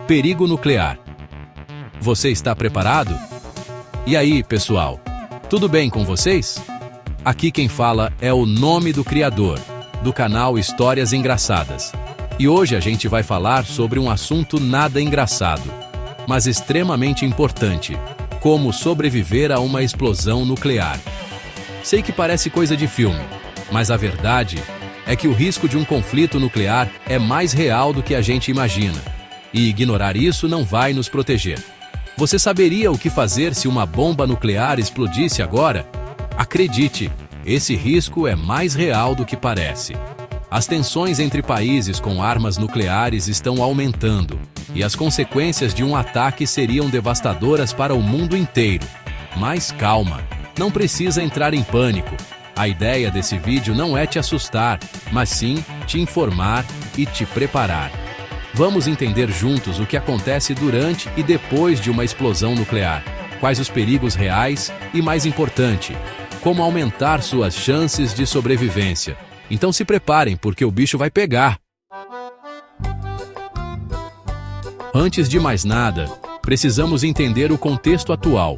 Perigo nuclear. Você está preparado? E aí, pessoal? Tudo bem com vocês? Aqui quem fala é o Nome do Criador, do canal Histórias Engraçadas. E hoje a gente vai falar sobre um assunto nada engraçado, mas extremamente importante: como sobreviver a uma explosão nuclear. Sei que parece coisa de filme, mas a verdade é que o risco de um conflito nuclear é mais real do que a gente imagina. E ignorar isso não vai nos proteger. Você saberia o que fazer se uma bomba nuclear explodisse agora? Acredite, esse risco é mais real do que parece. As tensões entre países com armas nucleares estão aumentando, e as consequências de um ataque seriam devastadoras para o mundo inteiro. Mas calma, não precisa entrar em pânico. A ideia desse vídeo não é te assustar, mas sim te informar e te preparar. Vamos entender juntos o que acontece durante e depois de uma explosão nuclear, quais os perigos reais e, mais importante, como aumentar suas chances de sobrevivência. Então se preparem, porque o bicho vai pegar. Antes de mais nada, precisamos entender o contexto atual.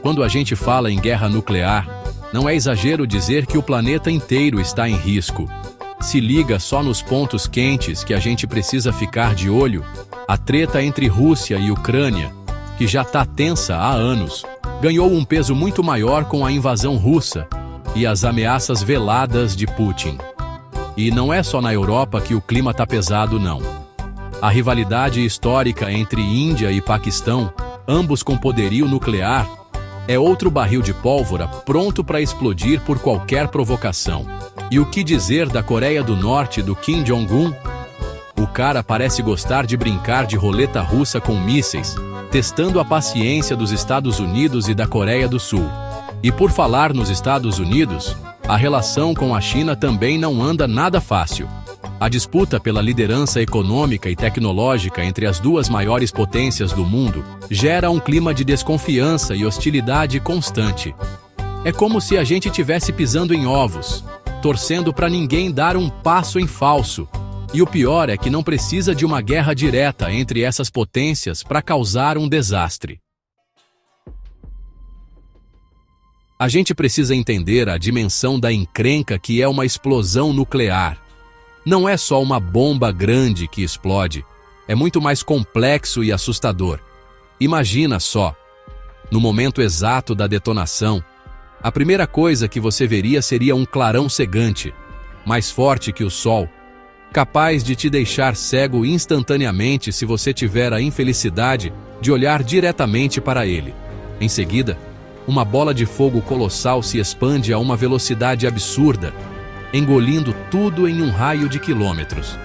Quando a gente fala em guerra nuclear, não é exagero dizer que o planeta inteiro está em risco. Se liga só nos pontos quentes que a gente precisa ficar de olho. A treta entre Rússia e Ucrânia, que já está tensa há anos, ganhou um peso muito maior com a invasão russa e as ameaças veladas de Putin. E não é só na Europa que o clima está pesado, não. A rivalidade histórica entre Índia e Paquistão, ambos com poderio nuclear, é outro barril de pólvora pronto para explodir por qualquer provocação. E o que dizer da Coreia do Norte do Kim Jong-un? O cara parece gostar de brincar de roleta russa com mísseis, testando a paciência dos Estados Unidos e da Coreia do Sul. E por falar nos Estados Unidos, a relação com a China também não anda nada fácil. A disputa pela liderança econômica e tecnológica entre as duas maiores potências do mundo gera um clima de desconfiança e hostilidade constante. É como se a gente estivesse pisando em ovos, torcendo para ninguém dar um passo em falso. E o pior é que não precisa de uma guerra direta entre essas potências para causar um desastre. A gente precisa entender a dimensão da encrenca que é uma explosão nuclear. Não é só uma bomba grande que explode, é muito mais complexo e assustador. Imagina só, no momento exato da detonação, a primeira coisa que você veria seria um clarão cegante, mais forte que o sol, capaz de te deixar cego instantaneamente se você tiver a infelicidade de olhar diretamente para ele. Em seguida, uma bola de fogo colossal se expande a uma velocidade absurda, engolindo tudo em um raio de quilômetros.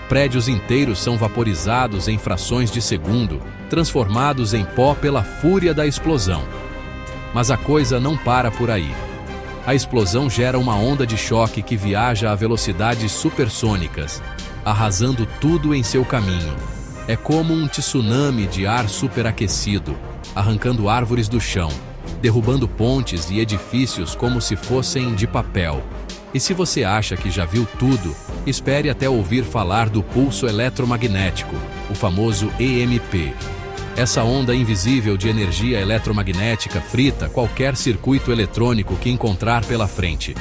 Prédios inteiros são vaporizados em frações de segundo, transformados em pó pela fúria da explosão. Mas a coisa não para por aí. A explosão gera uma onda de choque que viaja a velocidades supersônicas, arrasando tudo em seu caminho. É como um tsunami de ar superaquecido, arrancando árvores do chão, derrubando pontes e edifícios como se fossem de papel. E se você acha que já viu tudo, espere até ouvir falar do pulso eletromagnético, o famoso EMP. Essa onda invisível de energia eletromagnética frita qualquer circuito eletrônico que encontrar pela frente.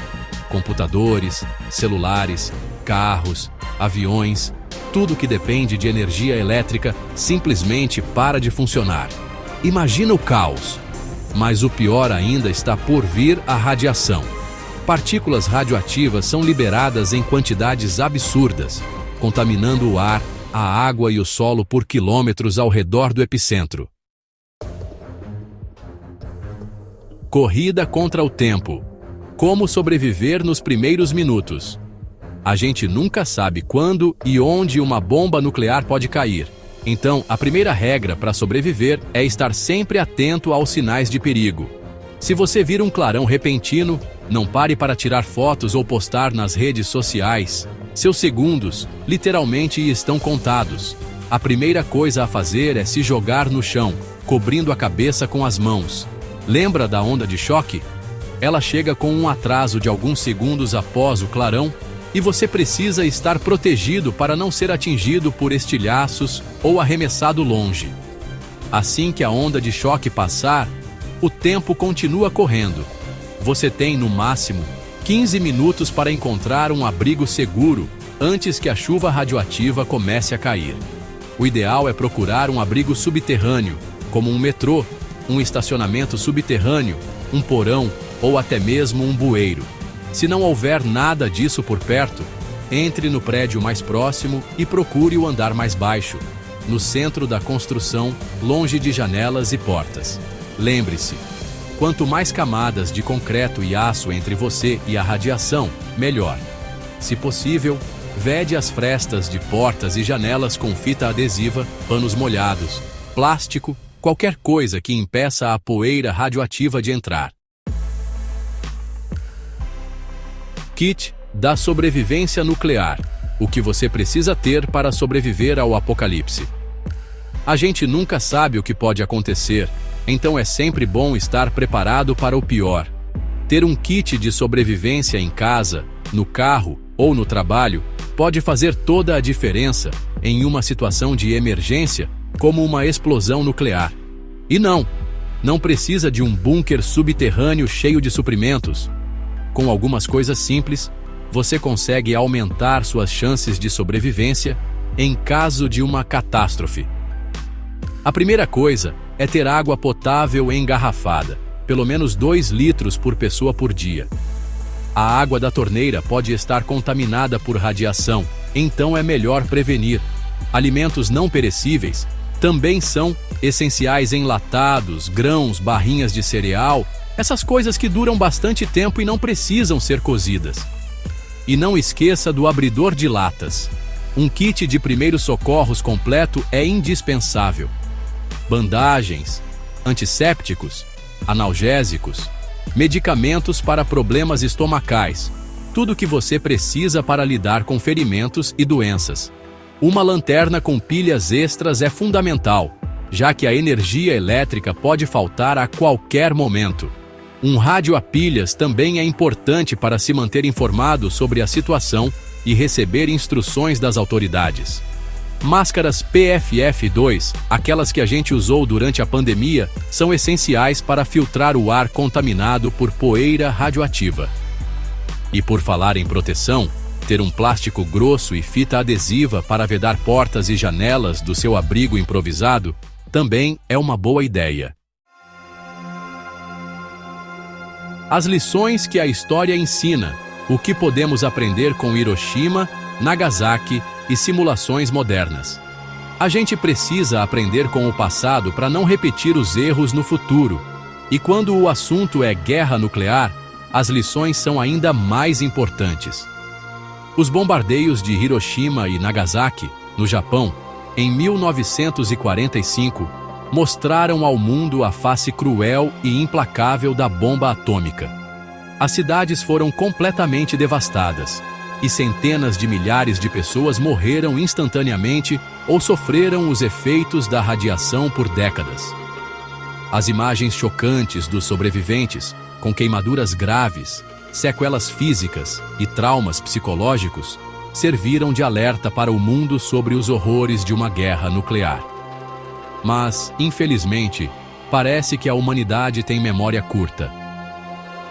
Computadores, celulares, carros, aviões, tudo que depende de energia elétrica simplesmente para de funcionar. Imagina o caos! Mas o pior ainda está por vir: a radiação. Partículas radioativas são liberadas em quantidades absurdas, contaminando o ar, a água e o solo por quilômetros ao redor do epicentro. Corrida contra o tempo. Como sobreviver nos primeiros minutos. A gente nunca sabe quando e onde uma bomba nuclear pode cair. Então, a primeira regra para sobreviver é estar sempre atento aos sinais de perigo. Se você vir um clarão repentino, não pare para tirar fotos ou postar nas redes sociais. Seus segundos, literalmente, estão contados. A primeira coisa a fazer é se jogar no chão, cobrindo a cabeça com as mãos. Lembra da onda de choque? Ela chega com um atraso de alguns segundos após o clarão, e você precisa estar protegido para não ser atingido por estilhaços ou arremessado longe. Assim que a onda de choque passar, o tempo continua correndo. Você tem, no máximo, 15 minutos para encontrar um abrigo seguro antes que a chuva radioativa comece a cair. O ideal é procurar um abrigo subterrâneo, como um metrô, um estacionamento subterrâneo, um porão ou até mesmo um bueiro. Se não houver nada disso por perto, entre no prédio mais próximo e procure o andar mais baixo, no centro da construção, longe de janelas e portas. Lembre-se, quanto mais camadas de concreto e aço entre você e a radiação, melhor. Se possível, vede as frestas de portas e janelas com fita adesiva, panos molhados, plástico, qualquer coisa que impeça a poeira radioativa de entrar. Kit da sobrevivência nuclear. O que você precisa ter para sobreviver ao apocalipse. A gente nunca sabe o que pode acontecer, então é sempre bom estar preparado para o pior. Ter um kit de sobrevivência em casa, no carro ou no trabalho pode fazer toda a diferença em uma situação de emergência, como uma explosão nuclear. E não precisa de um bunker subterrâneo cheio de suprimentos. Com algumas coisas simples, você consegue aumentar suas chances de sobrevivência em caso de uma catástrofe. A primeira coisa é ter água potável engarrafada, pelo menos 2 litros por pessoa por dia. A água da torneira pode estar contaminada por radiação, então é melhor prevenir. Alimentos não perecíveis também são essenciais: enlatados, grãos, barrinhas de cereal, essas coisas que duram bastante tempo e não precisam ser cozidas. E não esqueça do abridor de latas. Um kit de primeiros socorros completo é indispensável. Bandagens, antissépticos, analgésicos, medicamentos para problemas estomacais, tudo o que você precisa para lidar com ferimentos e doenças. Uma lanterna com pilhas extras é fundamental, já que a energia elétrica pode faltar a qualquer momento. Um rádio a pilhas também é importante para se manter informado sobre a situação e receber instruções das autoridades. Máscaras PFF2, aquelas que a gente usou durante a pandemia, são essenciais para filtrar o ar contaminado por poeira radioativa. E por falar em proteção, ter um plástico grosso e fita adesiva para vedar portas e janelas do seu abrigo improvisado também é uma boa ideia. As lições que a história ensina, o que podemos aprender com Hiroshima, Nagasaki e simulações modernas. A gente precisa aprender com o passado para não repetir os erros no futuro. E quando o assunto é guerra nuclear, as lições são ainda mais importantes. Os bombardeios de Hiroshima e Nagasaki, no Japão, em 1945, mostraram ao mundo a face cruel e implacável da bomba atômica. As cidades foram completamente devastadas, e centenas de milhares de pessoas morreram instantaneamente ou sofreram os efeitos da radiação por décadas. As imagens chocantes dos sobreviventes, com queimaduras graves, sequelas físicas e traumas psicológicos, serviram de alerta para o mundo sobre os horrores de uma guerra nuclear. Mas, infelizmente, parece que a humanidade tem memória curta.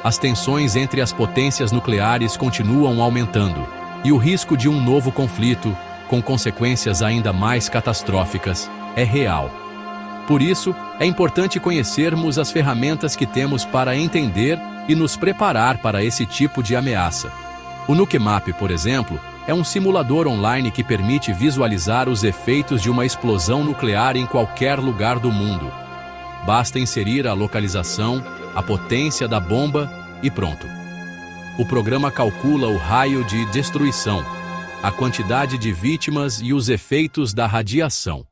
As tensões entre as potências nucleares continuam aumentando, e o risco de um novo conflito, com consequências ainda mais catastróficas, é real. Por isso, é importante conhecermos as ferramentas que temos para entender e nos preparar para esse tipo de ameaça. O Nukemap, por exemplo, é um simulador online que permite visualizar os efeitos de uma explosão nuclear em qualquer lugar do mundo. Basta inserir a localização, a potência da bomba e pronto. O programa calcula o raio de destruição, a quantidade de vítimas e os efeitos da radiação.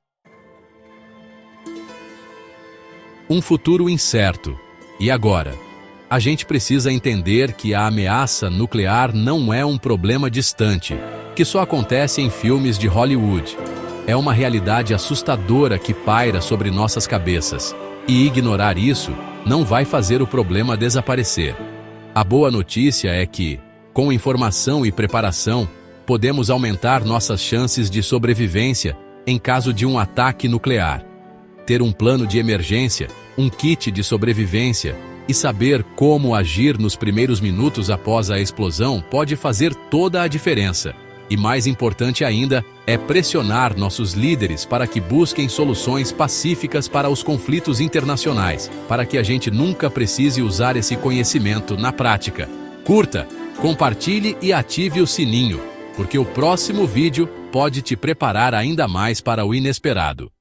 Um futuro incerto. E agora? A gente precisa entender que a ameaça nuclear não é um problema distante, que só acontece em filmes de Hollywood. É uma realidade assustadora que paira sobre nossas cabeças, e ignorar isso não vai fazer o problema desaparecer. A boa notícia é que, Com informação e preparação, podemos aumentar nossas chances de sobrevivência em caso de um ataque nuclear. Ter um plano de emergência, um kit de sobrevivência e saber como agir nos primeiros minutos após a explosão pode fazer toda a diferença. E mais importante ainda, é pressionar nossos líderes para que busquem soluções pacíficas para os conflitos internacionais, para que a gente nunca precise usar esse conhecimento na prática. Curta, compartilhe e ative o sininho, porque o próximo vídeo pode te preparar ainda mais para o inesperado.